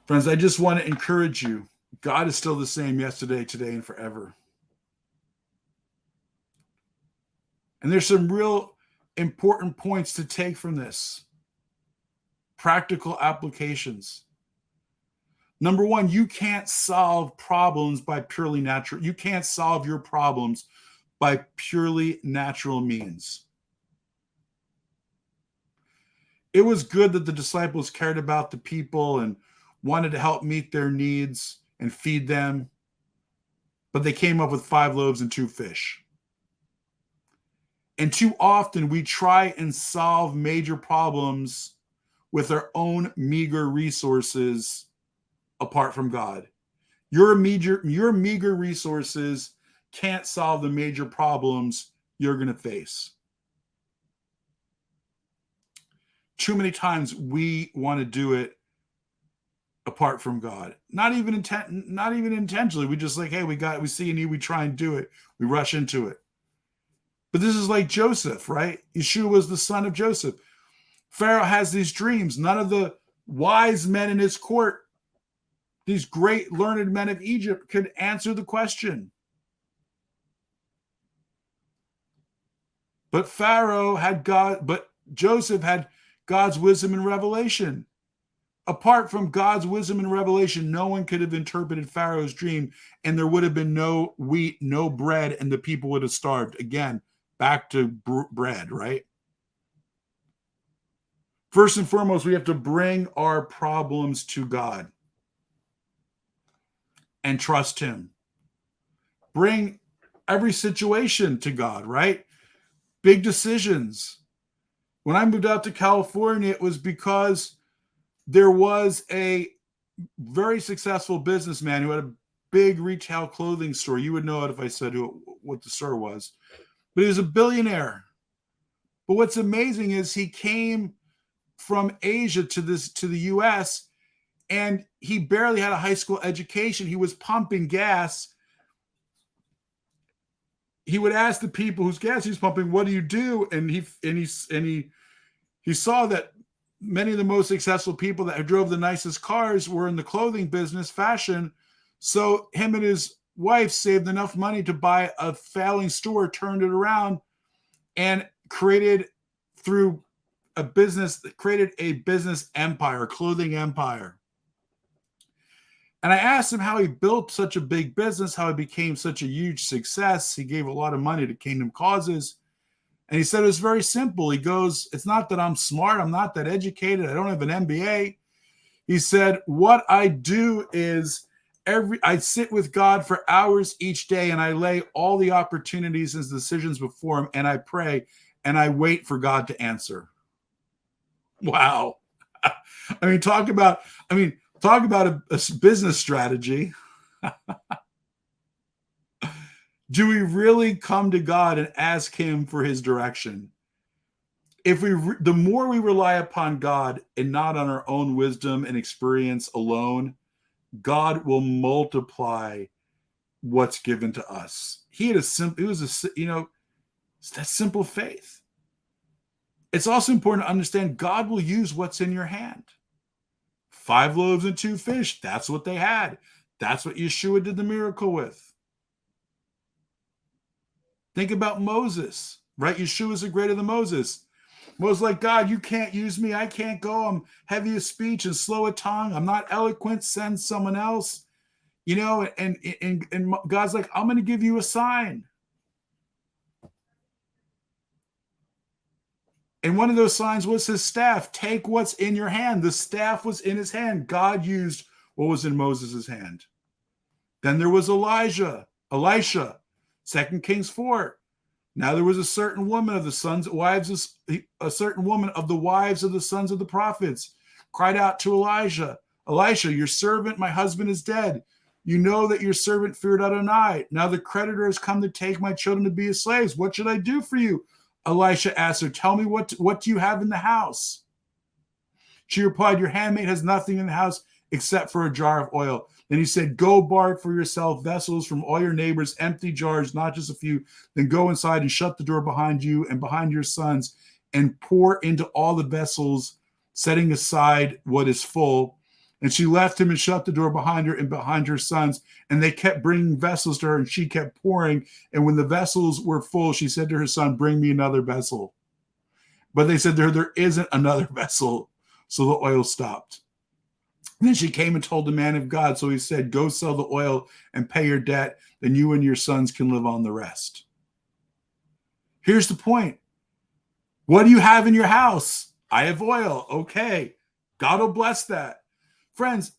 Friends, I just want to encourage you. God is still the same yesterday, today, and forever. And there's some real important points to take from this. Practical applications. Number one, you can't solve problems by purely natural. You can't solve your problems by purely natural means. It was good that the disciples cared about the people and wanted to help meet their needs and feed them, but they came up with 5 loaves and 2 fish. And too often we try and solve major problems with our own meager resources apart from God. Your meager resources can't solve the major problems you're going to face. Too many times we want to do it apart from God. Not even intentionally. We just like, hey, we see a need, we try and do it. We rush into it. But this is like Joseph, right? Yeshua was the son of Joseph. Pharaoh has these dreams. None of the wise men in his court, these great learned men of Egypt, could answer the question. But Joseph had God's wisdom and revelation. Apart from God's wisdom and revelation, no one could have interpreted Pharaoh's dream, and there would have been no wheat, no bread, and the people would have starved. Again, back to bread, right? First and foremost, we have to bring our problems to God and trust him. Bring every situation to God, right? Big decisions. When I moved out to California, it was because there was a very successful businessman who had a big retail clothing store. You would know it if I said what the store was. But he was a billionaire. But what's amazing is he came from Asia to the U.S., and he barely had a high school education. He was pumping gas. He would ask the people whose gas he was pumping, "What do you do?" And he saw that many of the most successful people that drove the nicest cars were in the clothing business, fashion. So him and his wife saved enough money to buy a failing store, turned it around, and created a business empire, a clothing empire. And I asked him how he built such a big business, how he became such a huge success. He gave a lot of money to kingdom causes. And he said it was very simple. He goes, it's not that I'm smart. I'm not that educated. I don't have an MBA. He said, what I do is I sit with God for hours each day, and I lay all the opportunities and decisions before him, and I pray, and I wait for God to answer. Wow. Talk about a business strategy. Do we really come to God and ask him for his direction? The more we rely upon God and not on our own wisdom and experience alone, God will multiply what's given to us. That's simple faith. It's also important to understand God will use what's in your hand. 5 loaves and 2 fish. That's what they had. That's what Yeshua did the miracle with. Think about Moses, right? Yeshua is greater than Moses. Moses like, God, you can't use me. I can't go. I'm heavy of speech and slow of tongue. I'm not eloquent. Send someone else. And God's like, I'm going to give you a sign. And one of those signs was his staff. Take what's in your hand. The staff was in his hand. God used what was in Moses' hand. Then there was Elisha, 2 Kings 4. Now there was a certain woman of the wives of the sons of the prophets cried out to Elijah, Elisha, your servant, my husband is dead. You know that your servant feared Adonai. Now the creditor has come to take my children to be his slaves. What should I do for you? Elisha asked her, tell me what do you have in the house? She replied, your handmaid has nothing in the house except for a jar of oil. Then he said, go borrow for yourself vessels from all your neighbors, empty jars, not just a few. Then go inside and shut the door behind you and behind your sons and pour into all the vessels, setting aside what is full. And she left him and shut the door behind her and behind her sons. And they kept bringing vessels to her, and she kept pouring. And when the vessels were full, she said to her son, bring me another vessel. But they said to her, there isn't another vessel. So the oil stopped. And then she came and told the man of God. So he said, go sell the oil and pay your debt. Then you and your sons can live on the rest. Here's the point. What do you have in your house? I have oil. Okay. God will bless that. Friends,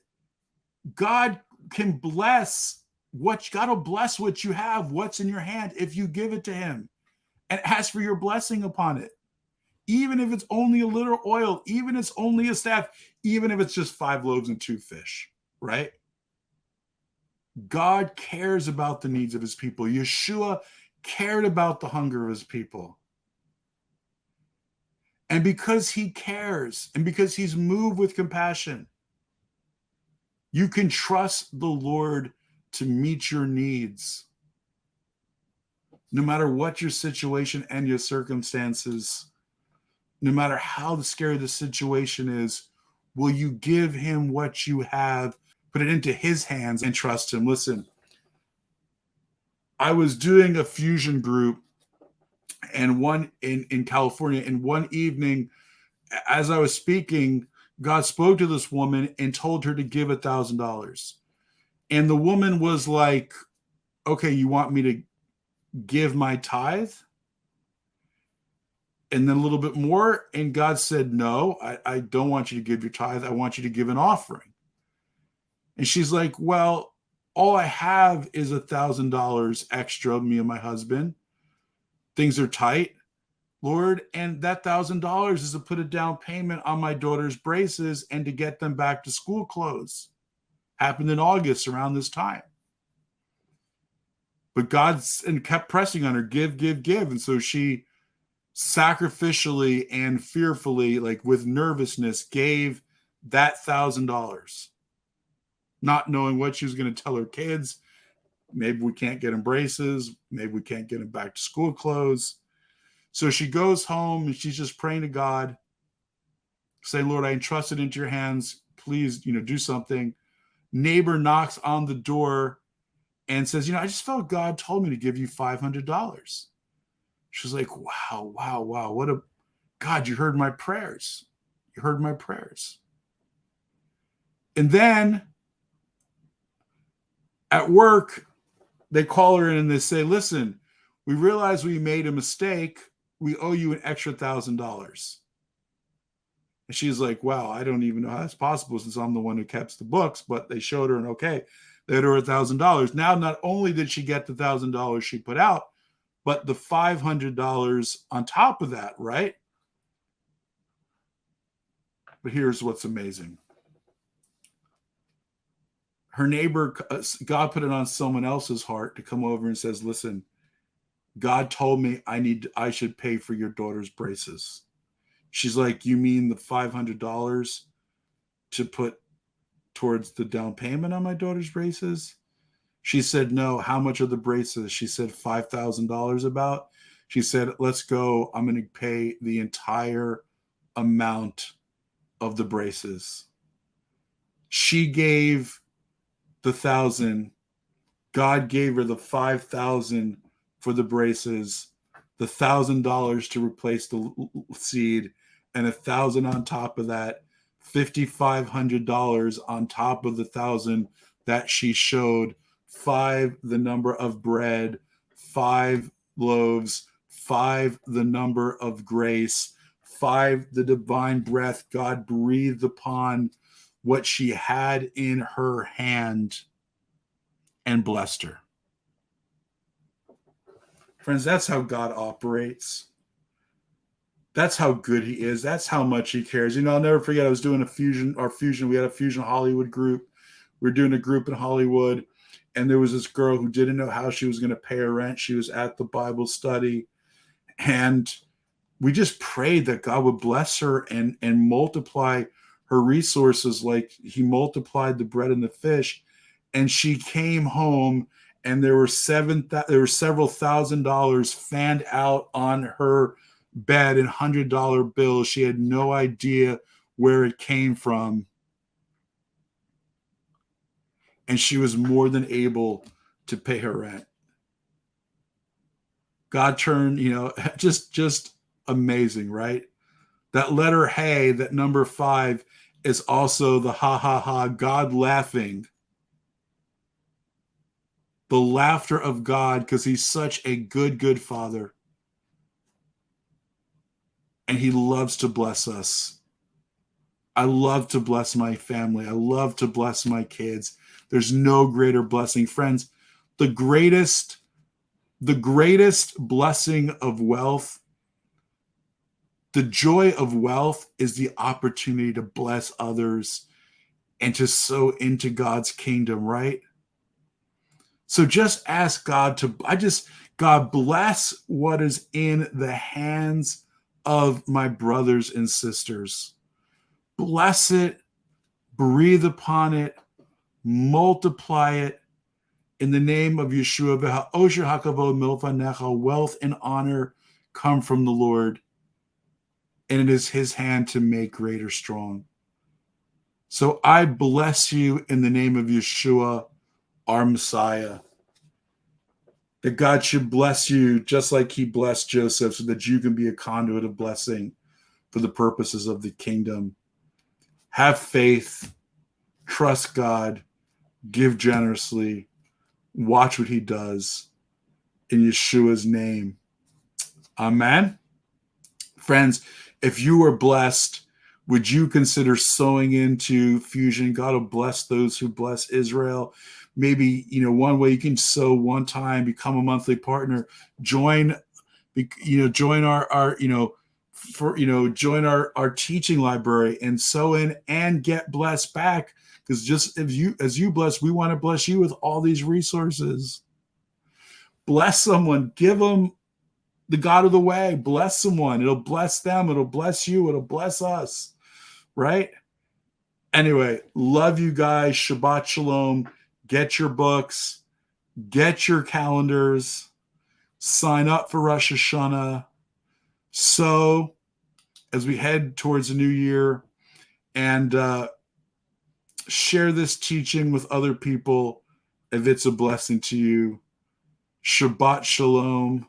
God can bless God will bless what you have, what's in your hand, if you give it to him and ask for your blessing upon it. Even if it's only a little oil, even if it's only a staff, even if it's just 5 loaves and 2 fish, right? God cares about the needs of his people. Yeshua cared about the hunger of his people. And because he cares and because he's moved with compassion, you can trust the Lord to meet your needs. No matter what your situation and your circumstances, no matter how scary the situation is, will you give him what you have, put it into his hands, and trust him? Listen, I was doing a fusion group and one in California, and one evening, as I was speaking, God spoke to this woman and told her to give $1,000. And the woman was like, okay, you want me to give my tithe? And then a little bit more. And God said, no, I don't want you to give your tithe. I want you to give an offering. And she's like, well, all I have is $1,000 extra, me and my husband. Things are tight, Lord. And that $1,000 is to put a down payment on my daughter's braces and to get them back to school clothes. Happened in August around this time. But God kept pressing on her, give, give, give. And so she sacrificially and fearfully, like with nervousness, gave that $1,000, not knowing what she was going to tell her kids. Maybe we can't get them braces. Maybe we can't get them back to school clothes. So she goes home and she's just praying to God, saying, Lord, I entrust it into your hands. Please, do something. Neighbor knocks on the door and says, I just felt God told me to give you $500. She's like, wow. What a God, you heard my prayers. You heard my prayers. And then at work, they call her in and they say, listen, we realize we made a mistake. We owe you an extra $1,000. And she's like, wow, I don't even know how that's possible since I'm the one who keeps the books. But they showed her, and okay, they owed her $1,000. Now, not only did she get the $1,000 she put out, but the $500 on top of that, right? But here's what's amazing. Her neighbor, God put it on someone else's heart to come over and says, listen, God told me I should pay for your daughter's braces. She's like, you mean the $500 to put towards the down payment on my daughter's braces? She said, no. How much are the braces? She said $5,000 about. She said, let's go. I'm going to pay the entire amount of the braces. She gave the 1,000. God gave her the 5,000 for the braces, the $1,000 to replace the seed, and 1,000 on top of that, $5,500 on top of the 1,000 that she showed. 5, the number of bread, 5 loaves, 5, the number of grace, 5, the divine breath God breathed upon what she had in her hand and blessed her. Friends, that's how God operates. That's how good he is. That's how much he cares. I'll never forget, I was doing we had a Fusion Hollywood group. We were doing a group in Hollywood, and there was this girl who didn't know how she was going to pay her rent. She was at the Bible study, and we just prayed that God would bless her and multiply her resources like he multiplied the bread and the fish. And she came home, and there were several $1,000s fanned out on her bed in $100 bills. She had no idea where it came from. and she was more than able to pay her rent. God turned, just amazing, right? That letter hey, that number 5 is also the ha ha ha, God laughing. The laughter of God, because he's such a good father. And he loves to bless us. I love to bless my family. I love to bless my kids. There's no greater blessing. Friends, the greatest blessing of wealth, the joy of wealth, is the opportunity to bless others and to sow into God's kingdom, right? So just ask God God bless what is in the hands of my brothers and sisters. Bless it, breathe upon it, multiply it in the name of Yeshua. Wealth and honor come from the Lord, and it is his hand to make great or strong. So I bless you in the name of Yeshua, our Messiah, that God should bless you just like he blessed Joseph, so that you can be a conduit of blessing for the purposes of the kingdom. Have faith, trust God, give generously, watch what he does in Yeshua's name. Amen. Friends, if you are blessed, would you consider sowing into Fusion? God will bless those who bless Israel. Maybe, one way you can sow one time, become a monthly partner, join our teaching library and sow in and get blessed back. Because just as you bless, we want to bless you with all these resources. Bless someone, give them the God of the way. Bless someone. It'll bless them. It'll bless you. It'll bless us. Right? Anyway, love you guys. Shabbat shalom. Get your books. Get your calendars. Sign up for Rosh Hashanah. So, as we head towards the new year, and share this teaching with other people if it's a blessing to you. Shabbat shalom.